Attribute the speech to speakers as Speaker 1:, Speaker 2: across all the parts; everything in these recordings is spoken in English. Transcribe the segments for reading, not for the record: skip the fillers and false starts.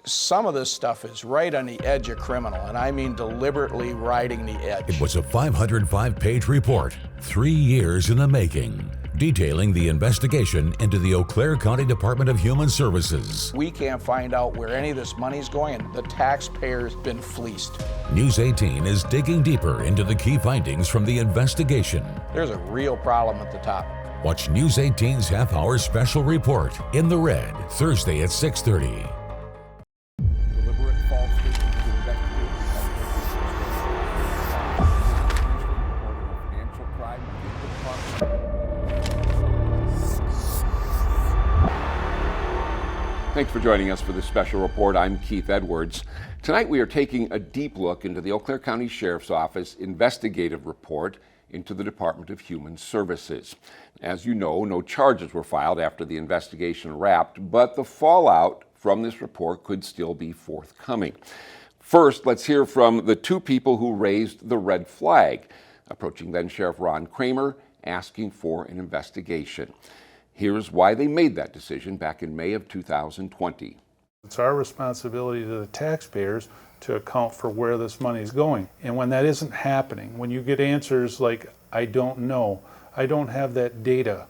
Speaker 1: Some of this stuff is right on the edge of criminal, and I mean deliberately riding the edge.
Speaker 2: It was a 505-page report, 3 years in the making, detailing the investigation into the Eau Claire County Department of Human Services.
Speaker 1: We can't find out where any of this money's going, and the taxpayer's been fleeced.
Speaker 2: News 18 is digging deeper into the key findings from the investigation.
Speaker 1: There's a real problem at the top.
Speaker 2: Watch News 18's half-hour special report, In the Red, Thursday at 6:30.
Speaker 3: Thanks for joining us for this special report. I'm Keith Edwards. Tonight we are taking a deep look into the Eau Claire County Sheriff's Office investigative report into the Department of Human Services. As you know, no charges were filed after the investigation wrapped, but the fallout from this report could still be forthcoming. First, let's hear from the two people who raised the red flag, approaching then Sheriff Ron Kramer, asking for an investigation. Here's why they made that decision back in May of 2020.
Speaker 4: It's our responsibility to the taxpayers to account for where this money is going. And when that isn't happening, when you get answers like, I don't know, I don't have that data,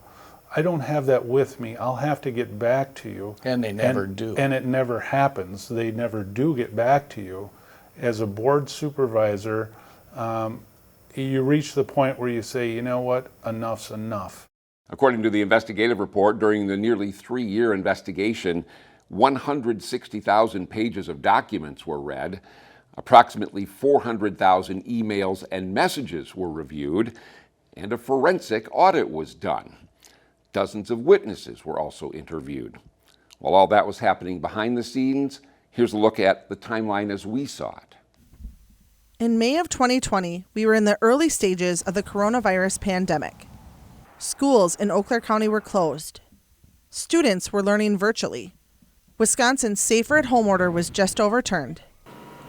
Speaker 4: I don't have that with me, I'll have to get back to you.
Speaker 1: And they never do.
Speaker 4: And it never happens. They never do get back to you. As a board supervisor, you reach the point where you say, you know what, enough's enough.
Speaker 3: According to the investigative report, during the nearly 3-year investigation, 160,000 pages of documents were read, approximately 400,000 emails and messages were reviewed, and a forensic audit was done. Dozens of witnesses were also interviewed. While all that was happening behind the scenes, here's a look at the timeline as we saw it.
Speaker 5: In May of 2020, we were in the early stages of the coronavirus pandemic. Schools in Eau Claire County were closed. Students were learning virtually. Wisconsin's safer-at-home order was just overturned.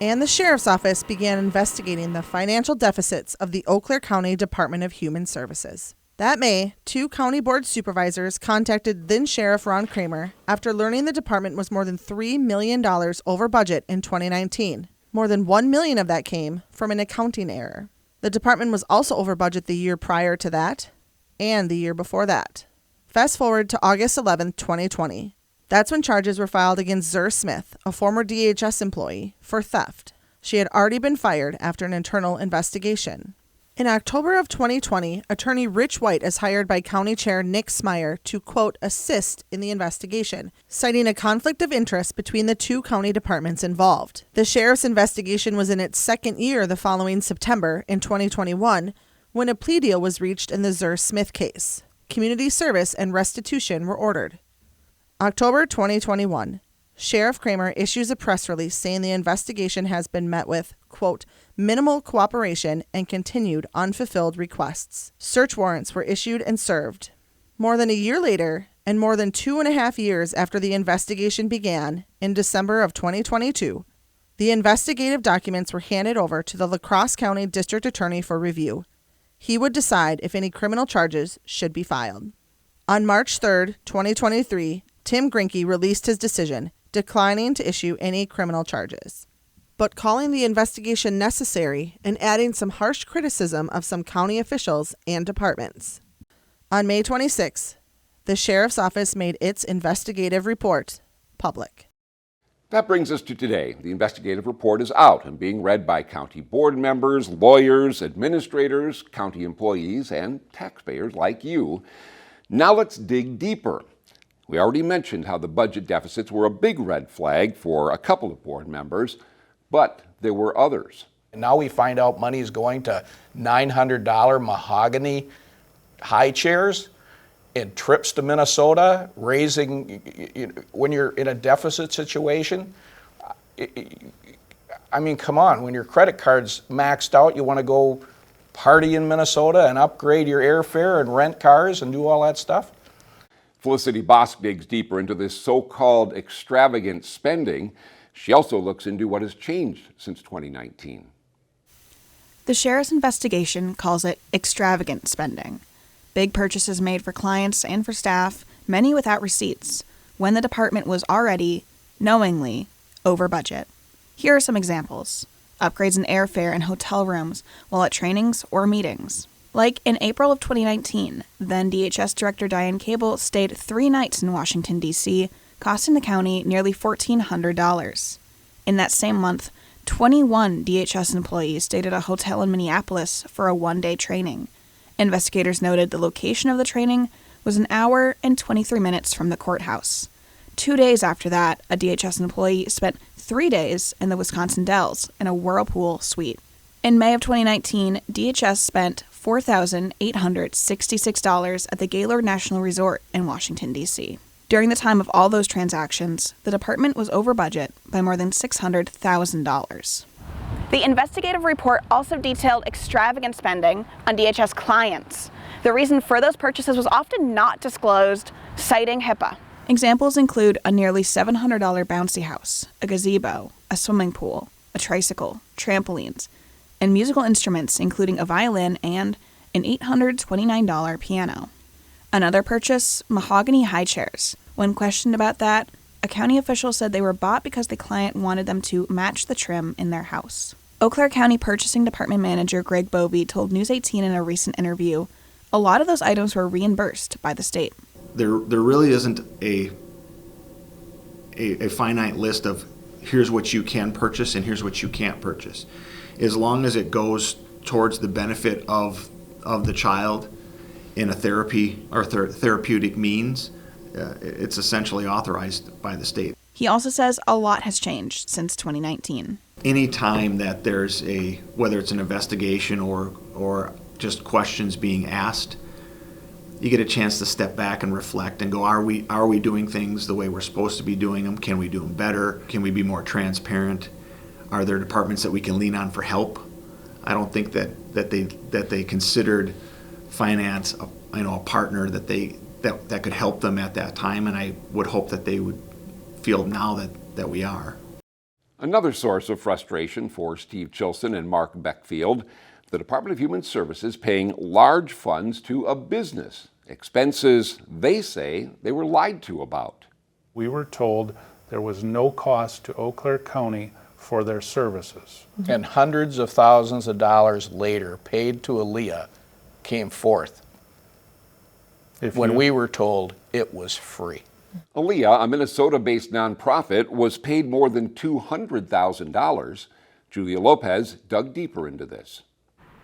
Speaker 5: And the Sheriff's Office began investigating the financial deficits of the Eau Claire County Department of Human Services. That May, 2 county board supervisors contacted then-Sheriff Ron Kramer after learning the department was more than $3 million over budget in 2019. More than $1 million of that came from an accounting error. The department was also over budget the year prior to that, and the year before that. Fast forward to August 11, 2020. That's when charges were filed against Zur Smith, a former DHS employee, for theft. She had already been fired after an internal investigation. In October of 2020, attorney Rich White is hired by County Chair Nick Smyer to, quote, assist in the investigation, citing a conflict of interest between the 2 county departments involved. The sheriff's investigation was in its second year the following September, in 2021, when a plea deal was reached in the Zur Smith case. Community service and restitution were ordered. October 2021. Sheriff Kramer issues a press release saying the investigation has been met with, quote, minimal cooperation and continued unfulfilled requests. Search warrants were issued and served. More than a year later, and more than 2.5 years after the investigation began, in December of 2022, the investigative documents were handed over to the La Crosse County District Attorney for review. He would decide if any criminal charges should be filed. On March 3, 2023, Tim Grinke released his decision, declining to issue any criminal charges, but calling the investigation necessary and adding some harsh criticism of some county officials and departments. On May 26, the Sheriff's Office made its investigative report public.
Speaker 3: That brings us to today. The investigative report is out and being read by county board members, lawyers, administrators, county employees, and taxpayers like you. Now let's dig deeper. We already mentioned how the budget deficits were a big red flag for a couple of board members, but there were others.
Speaker 1: And now we find out money's going to $900 mahogany high chairs and trips to Minnesota, raising, when you're in a deficit situation. I mean, come on, when your credit card's maxed out, you want to go party in Minnesota and upgrade your airfare and rent cars and do all that stuff?
Speaker 3: Felicity Bosk digs deeper into this so-called extravagant spending. She also looks into what has changed since 2019.
Speaker 6: The sheriff's investigation calls it extravagant spending. Big purchases made for clients and for staff, many without receipts, when the department was already, knowingly, over budget. Here are some examples. Upgrades in airfare and hotel rooms while at trainings or meetings. Like in April of 2019, then DHS Director Diane Cable stayed 3 nights in Washington, D.C., costing the county nearly $1,400. In that same month, 21 DHS employees stayed at a hotel in Minneapolis for a 1-day training. Investigators noted the location of the training was an hour and 23 minutes from the courthouse. 2 days after that, a DHS employee spent 3 days in the Wisconsin Dells in a Whirlpool suite. In May of 2019, DHS spent $4,866 at the Gaylord National Resort in Washington, D.C. During the time of all those transactions, the department was over budget by more than $600,000. The investigative report also detailed extravagant spending on DHS clients. The reason for those purchases was often not disclosed, citing HIPAA. Examples include a nearly $700 bouncy house, a gazebo, a swimming pool, a tricycle, trampolines, and musical instruments including a violin and an $829 piano. Another purchase, mahogany high chairs. When questioned about that, a county official said they were bought because the client wanted them to match the trim in their house. Eau Claire County Purchasing Department Manager Greg Bovee told News 18 in a recent interview, a lot of those items were reimbursed by the state.
Speaker 7: There really isn't a finite list of here's what you can purchase and here's what you can't purchase. As long as it goes towards the benefit of the child in a therapy or therapeutic means, it's essentially authorized by the state.
Speaker 6: He also says a lot has changed since 2019.
Speaker 7: Any time that there's whether it's an investigation or just questions being asked, you get a chance to step back and reflect and go, are we doing things the way we're supposed to be doing them? Can we do them better? Can we be more transparent? Are there departments that we can lean on for help? I don't think that they considered finance a partner that could help them at that time, and I would hope that they would feel now that we are.
Speaker 3: Another source of frustration for Steve Chilson and Mark Beckfield, the Department of Human Services paying large funds to a business, expenses they say they were lied to about.
Speaker 4: We were told there was no cost to Eau Claire County for their services.
Speaker 1: And hundreds of thousands of dollars later, paid to Aaliyah, came forth when we were told it was free.
Speaker 3: Aaliyah, a Minnesota-based nonprofit, was paid more than $200,000. Julia Lopez dug deeper into this.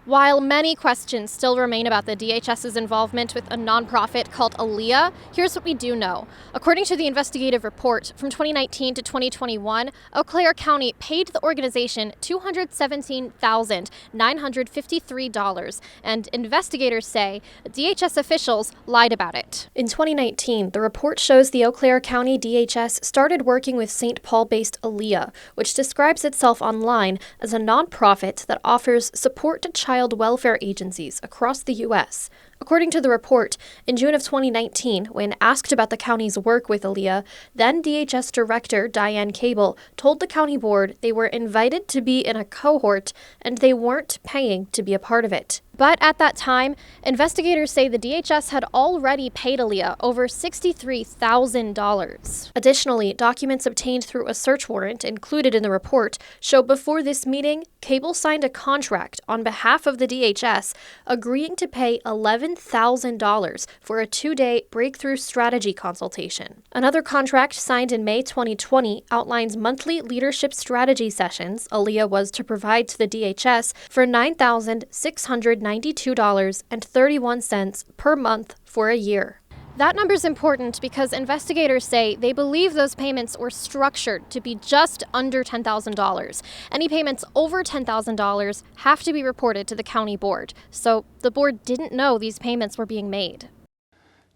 Speaker 8: While many questions still remain about the DHS's involvement with a nonprofit called Aaliyah, here's what we do know. According to the investigative report, from 2019 to 2021, Eau Claire County paid the organization $217,953, and investigators say DHS officials lied about it. In 2019, the report shows the Eau Claire County DHS started working with St. Paul-based Aaliyah, which describes itself online as a nonprofit that offers support to child welfare agencies across the U.S. According to the report, in June of 2019, when asked about the county's work with Aaliyah, then DHS Director Diane Cable told the county board they were invited to be in a cohort and they weren't paying to be a part of it. But at that time, investigators say the DHS had already paid Aaliyah over $63,000. Additionally, documents obtained through a search warrant included in the report show before this meeting, Cable signed a contract on behalf of the DHS agreeing to pay $11,000 for a 2-day breakthrough strategy consultation. Another contract signed in May 2020 outlines monthly leadership strategy sessions Aaliyah was to provide to the DHS for $9,692.31 per month for a year. That number's important because investigators say they believe those payments were structured to be just under $10,000. Any payments over $10,000 have to be reported to the county board, so the board didn't know these payments were being made.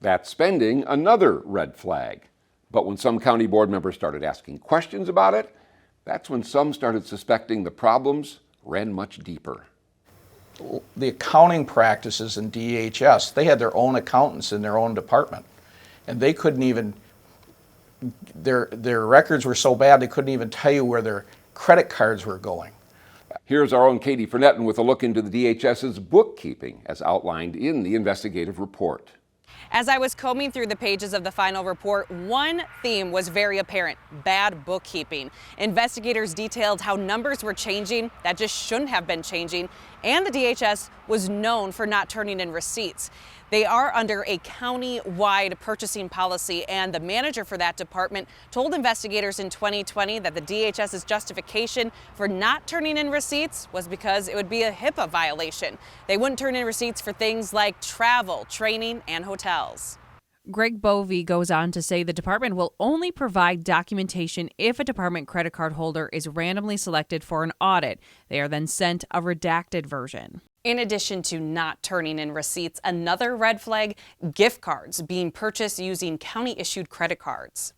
Speaker 3: That spending, another red flag. But when some county board members started asking questions about it, that's when some started suspecting the problems ran much deeper.
Speaker 1: The accounting practices in DHS, they had their own accountants in their own department, and they couldn't even, their records were so bad they couldn't even tell you where their credit cards were going.
Speaker 3: Here's our own Katie Frenetton with a look into the DHS's bookkeeping as outlined in the investigative report.
Speaker 9: As I was combing through the pages of the final report, one theme was very apparent: bad bookkeeping. Investigators detailed how numbers were changing that just shouldn't have been changing, and the DHS was known for not turning in receipts. They are under a county-wide purchasing policy, and the manager for that department told investigators in 2020 that the DHS's justification for not turning in receipts was because it would be a HIPAA violation. They wouldn't turn in receipts for things like travel, training, and hotels.
Speaker 10: Greg Bovee goes on to say the department will only provide documentation if a department credit card holder is randomly selected for an audit. They are then sent a redacted version.
Speaker 9: In addition to not turning in receipts, another red flag: gift cards being purchased using county-issued credit cards.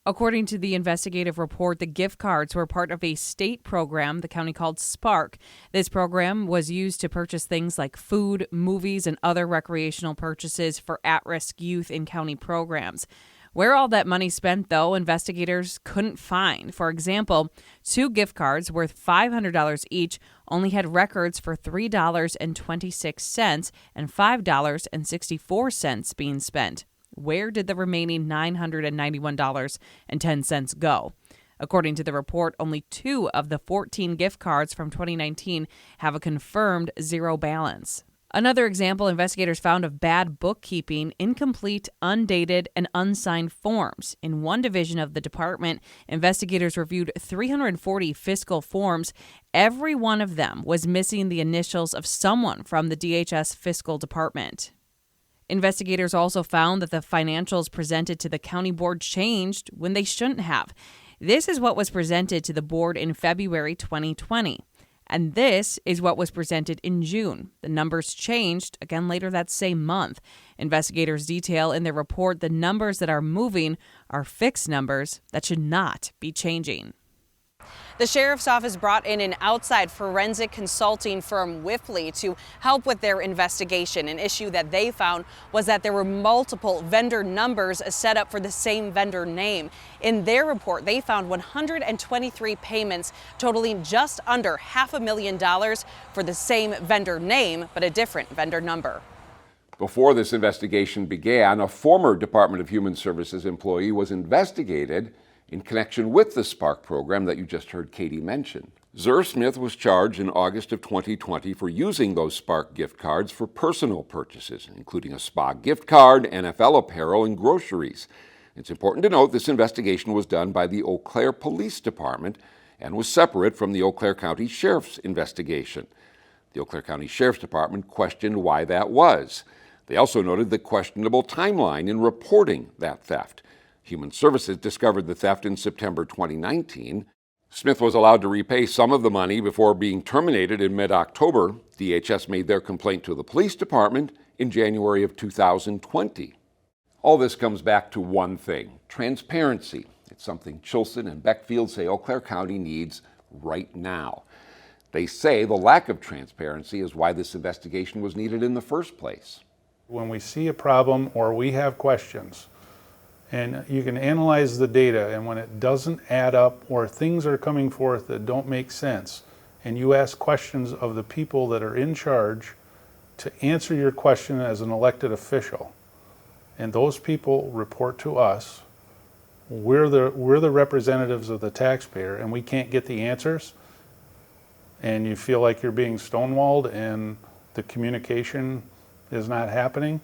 Speaker 10: According to the investigative report, the gift cards were part of a state program the county called Spark. This program was used to purchase things like food, movies, and other recreational purchases for at-risk youth in county programs. Where all that money spent, though, investigators couldn't find. For example, 2 gift cards worth $500 each only had records for $3.26 and $5.64 being spent. Where did the remaining $991.10 go? According to the report, only 2 of the 14 gift cards from 2019 have a confirmed zero balance. Another example investigators found of bad bookkeeping: incomplete, undated, and unsigned forms. In one division of the department, investigators reviewed 340 fiscal forms. Every one of them was missing the initials of someone from the DHS fiscal department. Investigators also found that the financials presented to the county board changed when they shouldn't have. This is what was presented to the board in February 2020. And this is what was presented in June. The numbers changed again later that same month. Investigators detail in their report the numbers that are moving are fixed numbers that should not be changing.
Speaker 9: The sheriff's office brought in an outside forensic consulting firm, Whiffley, to help with their investigation. An issue that they found was that there were multiple vendor numbers set up for the same vendor name. In their report, they found 123 payments totaling just under $500,000 for the same vendor name, but a different vendor number.
Speaker 3: Before this investigation began, a former Department of Human Services employee was investigated in connection with the Spark program that you just heard Katie mention. Zer Smith was charged in August of 2020 for using those Spark gift cards for personal purchases, including a spa gift card, NFL apparel, and groceries. It's important to note this investigation was done by the Eau Claire Police Department and was separate from the Eau Claire County Sheriff's investigation. The Eau Claire County Sheriff's Department questioned why that was. They also noted the questionable timeline in reporting that theft. Human Services discovered the theft in September 2019. Smith was allowed to repay some of the money before being terminated in mid-October. DHS made their complaint to the police department in January of 2020. All this comes back to one thing: transparency. It's something Chilson and Beckfield say Eau Claire County needs right now. They say the lack of transparency is why this investigation was needed in the first place.
Speaker 4: When we see a problem or we have questions, and you can analyze the data, and when it doesn't add up or things are coming forth that don't make sense, and you ask questions of the people that are in charge to answer your question as an elected official, and those people report to us, we're the representatives of the taxpayer, and we can't get the answers, and you feel like you're being stonewalled and the communication is not happening,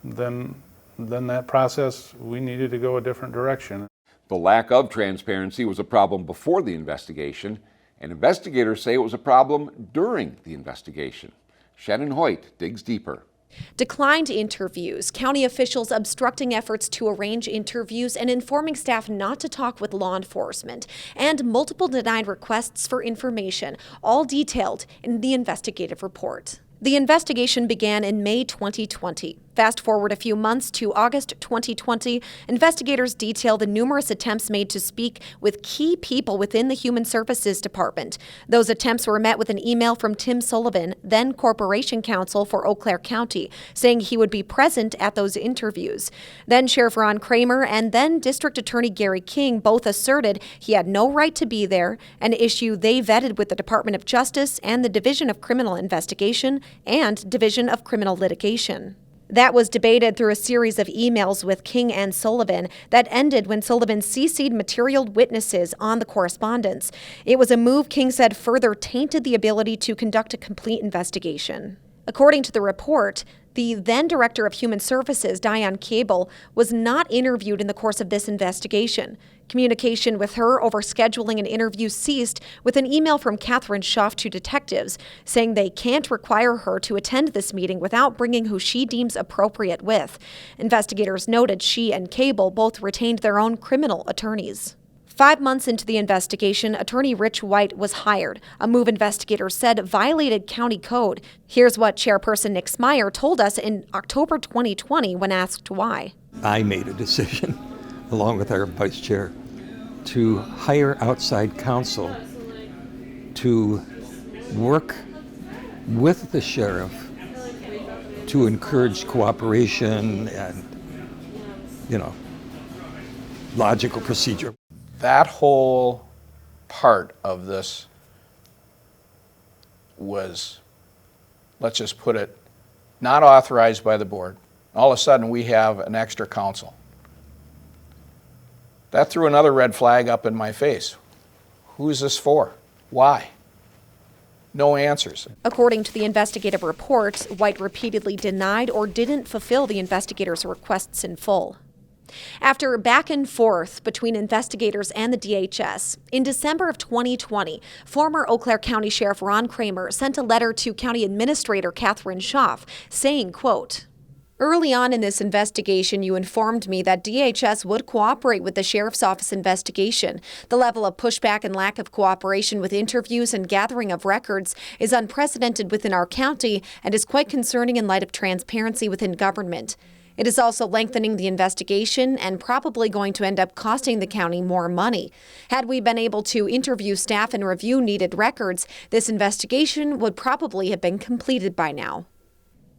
Speaker 4: then that process, we needed to go a different direction.
Speaker 3: The lack of transparency was a problem before the investigation, and investigators say it was a problem during the investigation. Shannon Hoyt digs deeper.
Speaker 11: Declined interviews, county officials obstructing efforts to arrange interviews and informing staff not to talk with law enforcement, and multiple denied requests for information, all detailed in the investigative report. The investigation began in May 2020. Fast forward a few months to August 2020, investigators detail the numerous attempts made to speak with key people within the Human Services Department. Those attempts were met with an email from Tim Sullivan, then Corporation Counsel for Eau Claire County, saying he would be present at those interviews. Then Sheriff Ron Kramer and then District Attorney Gary King both asserted he had no right to be there, an issue they vetted with the Department of Justice and the Division of Criminal Investigation and Division of Criminal Litigation. That was debated through a series of emails with King and Sullivan that ended when Sullivan CC'd material witnesses on the correspondence. It was a move King said further tainted the ability to conduct a complete investigation. According to the report, the then Director of Human Services, Diane Cable, was not interviewed in the course of this investigation. Communication with her over scheduling an interview ceased with an email from Catherine Schaff to detectives saying they can't require her to attend this meeting without bringing who she deems appropriate with. Investigators noted she and Cable both retained their own criminal attorneys. 5 months into the investigation, attorney Rich White was hired, a move investigators said violated county code. Here's what Chairperson Nick Smyer told us in October 2020 when asked why.
Speaker 12: I made a decision, along with our vice chair, to hire outside counsel to work with the sheriff to encourage cooperation and, logical procedure.
Speaker 1: That whole part of this was, let's just put it, not authorized by the board. All of a sudden, we have an extra counsel. That threw another red flag up in my face. Who's this for? Why? No answers.
Speaker 11: According to the investigative report, White repeatedly denied or didn't fulfill the investigators' requests in full. After back and forth between investigators and the DHS, in December of 2020, former Eau Claire County Sheriff Ron Kramer sent a letter to County Administrator Catherine Schaff saying, quote, "Early on in this investigation, you informed me that DHS would cooperate with the Sheriff's Office investigation. The level of pushback and lack of cooperation with interviews and gathering of records is unprecedented within our county and is quite concerning in light of transparency within government. It is also lengthening the investigation and probably going to end up costing the county more money. Had we been able to interview staff and review needed records, this investigation would probably have been completed by now."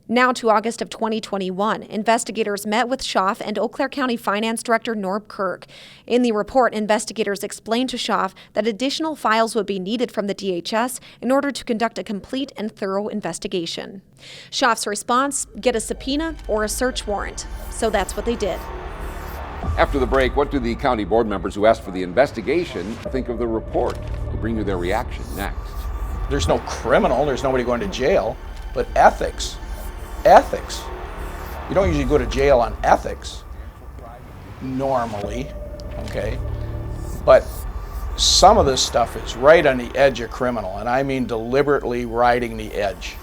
Speaker 11: Now to August of 2021, investigators met with Schaff and Eau Claire County Finance Director Norb Kirk. In the report, investigators explained to Schaff that additional files would be needed from the DHS in order to conduct a complete and thorough investigation. Schaff's response, get a subpoena or a search warrant. So that's what they did.
Speaker 3: After the break, what do the county board members who asked for the investigation think of the report? We'll bring you their reaction next.
Speaker 1: There's no criminal, there's nobody going to jail, but ethics. Ethics. You don't usually go to jail on ethics, normally, okay? But some of this stuff is right on the edge of criminal, and I mean deliberately riding the edge.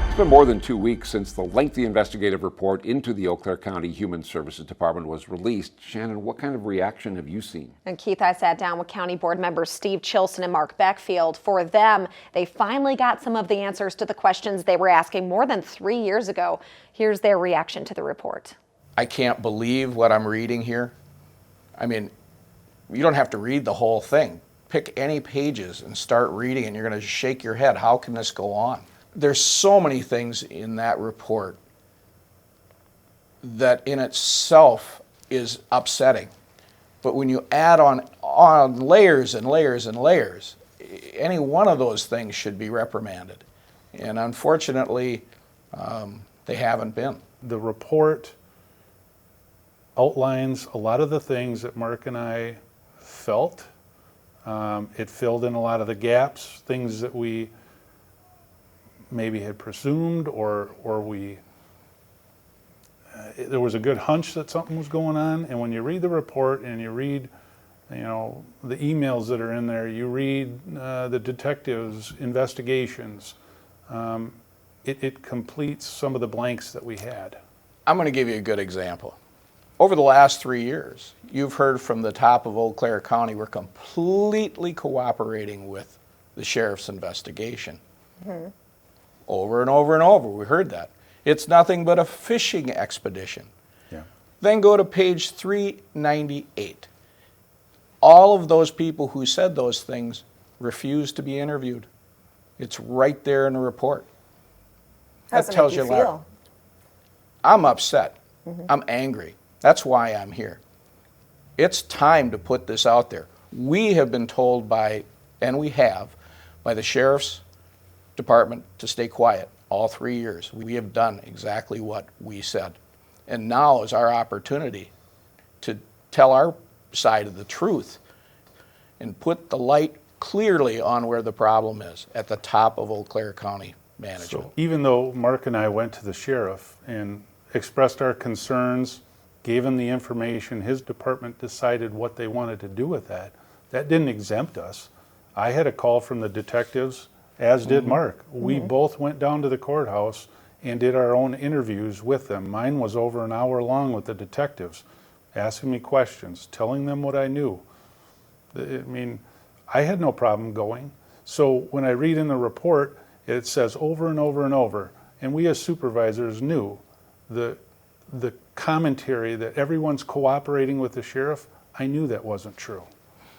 Speaker 3: It's been more than 2 weeks since the lengthy investigative report into the Eau Claire County Human Services Department was released. Shannon, what kind of reaction have you seen?
Speaker 11: And Keith, I sat down with county board members Steve Chilson and Mark Beckfield. For them, they finally got some of the answers to the questions they were asking more than 3 years ago. Here's their reaction to the report.
Speaker 1: I can't believe what I'm reading here. I mean, you don't have to read the whole thing. Pick any pages and start reading, and you're going to shake your head. How can this go on? There's so many things in that report that in itself is upsetting. But when you add on layers and layers and layers, any one of those things should be reprimanded. And unfortunately, they haven't been.
Speaker 4: The report outlines a lot of the things that Mark and I felt. It filled in a lot of the gaps, things that we maybe had presumed or we there was a good hunch that something was going on. And when you read the report and you read the emails that are in there, you read the detectives' investigations, it completes some of the blanks that we had.
Speaker 1: I'm going to give you a good example. Over the last 3 years, you've heard from the top of Eau Claire County, we're completely cooperating with the sheriff's investigation. Mm-hmm. Over and over and over, we heard that. It's nothing but a fishing expedition.
Speaker 4: Yeah.
Speaker 1: Then go to page 398. All of those people who said those things refused to be interviewed. It's right there in the report.
Speaker 11: How does it make you feel?
Speaker 1: I'm upset. Mm-hmm. I'm angry. That's why I'm here. It's time to put this out there. We have been told by the Sheriff's Department to stay quiet all 3 years. We have done exactly what we said. And now is our opportunity to tell our side of the truth and put the light clearly on where the problem is, at the top of Eau Claire County management.
Speaker 4: So even though Mark and I went to the sheriff and expressed our concerns, gave him the information, his department decided what they wanted to do with that. That didn't exempt us. I had a call from the detectives, as did Mark. We both went down to the courthouse and did our own interviews with them. Mine was over an hour long with the detectives, asking me questions, telling them what I knew. I mean, I had no problem going. So when I read in the report, it says over and over and over, and we as supervisors knew the commentary that everyone's cooperating with the sheriff. I knew that wasn't true.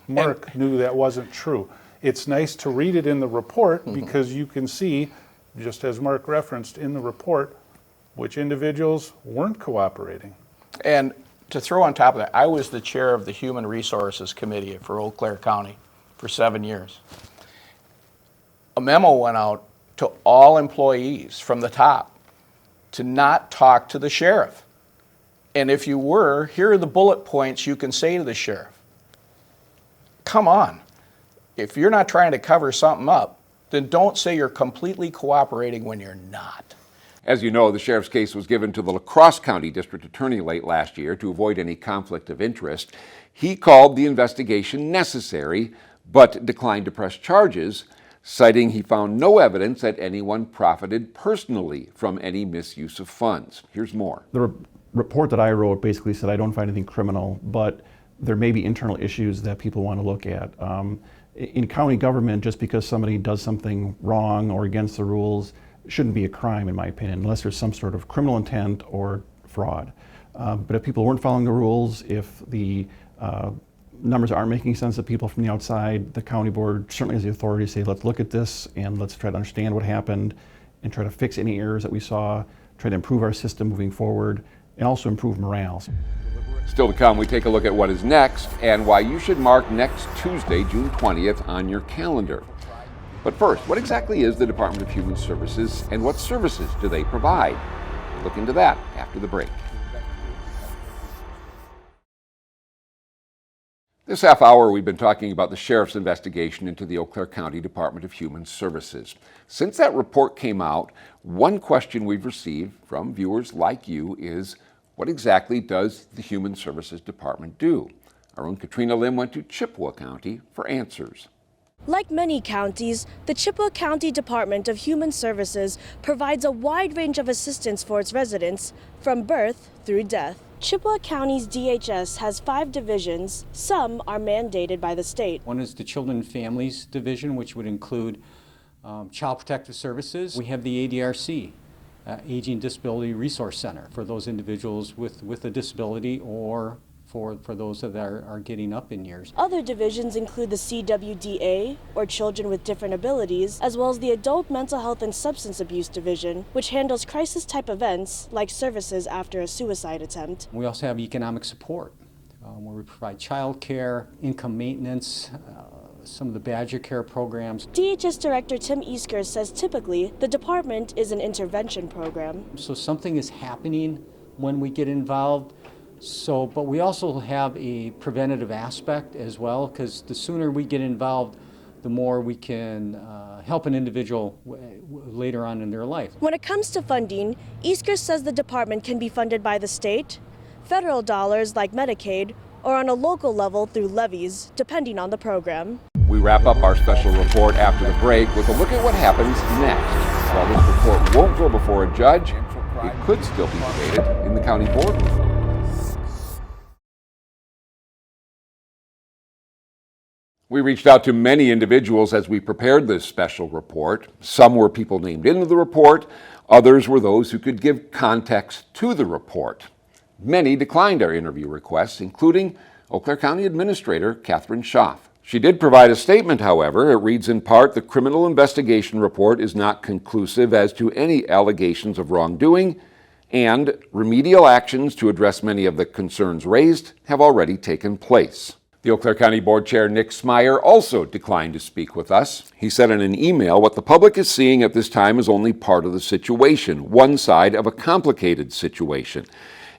Speaker 4: Mark knew that wasn't true. It's nice to read it in the report because you can see, just as Mark referenced in the report, which individuals weren't cooperating.
Speaker 1: And to throw on top of that, I was the chair of the Human Resources Committee for Eau Claire County for 7 years. A memo went out to all employees from the top to not talk to the sheriff. And if you were, here are the bullet points you can say to the sheriff. Come on. If you're not trying to cover something up, then don't say you're completely cooperating when you're not.
Speaker 3: As you know, the sheriff's case was given to the La Crosse County District Attorney late last year to avoid any conflict of interest. He called the investigation necessary, but declined to press charges, citing he found no evidence that anyone profited personally from any misuse of funds. Here's more.
Speaker 13: The report that I wrote basically said I don't find anything criminal, but there may be internal issues that people want to look at. In county government, just because somebody does something wrong or against the rules shouldn't be a crime, in my opinion, unless there's some sort of criminal intent or fraud. But if people weren't following the rules, if the numbers aren't making sense to people from the outside, the county board certainly has the authority to say, let's look at this and let's try to understand what happened and try to fix any errors that we saw, try to improve our system moving forward, and also improve morale.
Speaker 3: Still to come, we take a look at what is next and why you should mark next Tuesday, June 20th, on your calendar. But first, what exactly is the Department of Human Services and what services do they provide? We'll look into that after the break. This half hour, we've been talking about the sheriff's investigation into the Eau Claire County Department of Human Services. Since that report came out, one question we've received from viewers like you is, what exactly does the Human Services Department do? Our own Katrina Lim went to Chippewa County for answers.
Speaker 14: Like many counties, the Chippewa County Department of Human Services provides a wide range of assistance for its residents, from birth through death. Chippewa County's DHS has 5 divisions. Some are mandated by the state.
Speaker 15: One is the Children and Families Division, which would include Child Protective Services. We have the ADRC, Aging Disability Resource Center, for those individuals with a disability or for those that are getting up in years.
Speaker 14: Other divisions include the CWDA, or Children with Different Abilities, as well as the Adult Mental Health and Substance Abuse Division, which handles crisis-type events like services after a suicide attempt.
Speaker 15: We also have economic support, where we provide child care, income maintenance, some of the Badger Care programs.
Speaker 14: DHS Director Tim Easkers says typically the department is an intervention program.
Speaker 15: So something is happening when we get involved. But we also have a preventative aspect as well, because the sooner we get involved, the more we can help an individual later on in their life.
Speaker 14: When it comes to funding, Easkers says the department can be funded by the state, federal dollars like Medicaid, or on a local level through levies, depending on the program.
Speaker 3: We wrap up our special report after the break with a look at what happens next. While this report won't go before a judge, it could still be debated in the county boardroom. We reached out to many individuals as we prepared this special report. Some were people named into the report. Others were those who could give context to the report. Many declined our interview requests, including Eau Claire County Administrator Catherine Schaaf. She did provide a statement, however. It reads in part, the criminal investigation report is not conclusive as to any allegations of wrongdoing, and remedial actions to address many of the concerns raised have already taken place. The Eau Claire County Board Chair Nick Smyer also declined to speak with us. He said in an email, what the public is seeing at this time is only part of the situation, one side of a complicated situation.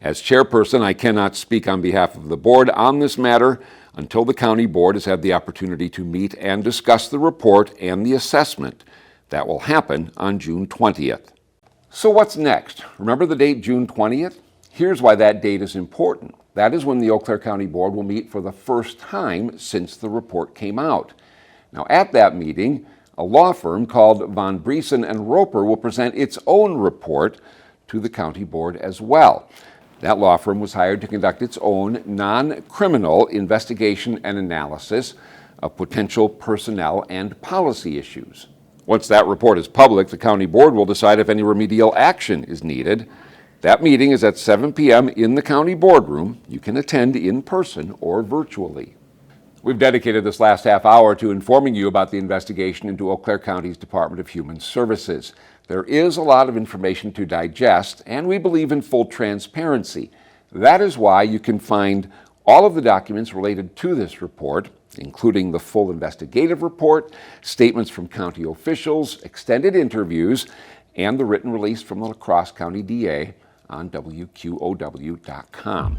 Speaker 3: As chairperson, I cannot speak on behalf of the board on this matter until the county board has had the opportunity to meet and discuss the report and the assessment. That will happen on June 20th. So what's next? Remember the date June 20th? Here's why that date is important. That is when the Eau Claire County Board will meet for the first time since the report came out. Now, at that meeting, a law firm called Von Briesen and Roper will present its own report to the county board as well. That law firm was hired to conduct its own non-criminal investigation and analysis of potential personnel and policy issues. Once that report is public, the county board will decide if any remedial action is needed. That meeting is at 7 p.m. in the county boardroom. You can attend in person or virtually. We've dedicated this last half hour to informing you about the investigation into Eau Claire County's Department of Human Services. There is a lot of information to digest, and we believe in full transparency. That is why you can find all of the documents related to this report, including the full investigative report, statements from county officials, extended interviews, and the written release from the La Crosse County DA on WQOW.com.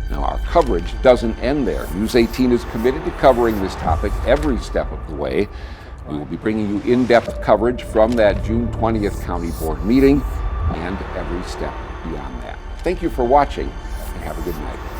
Speaker 3: Now, our coverage doesn't end there. News 18 is committed to covering this topic every step of the way. We will be bringing you in-depth coverage from that June 20th County Board meeting and every step beyond that. Thank you for watching, and have a good night.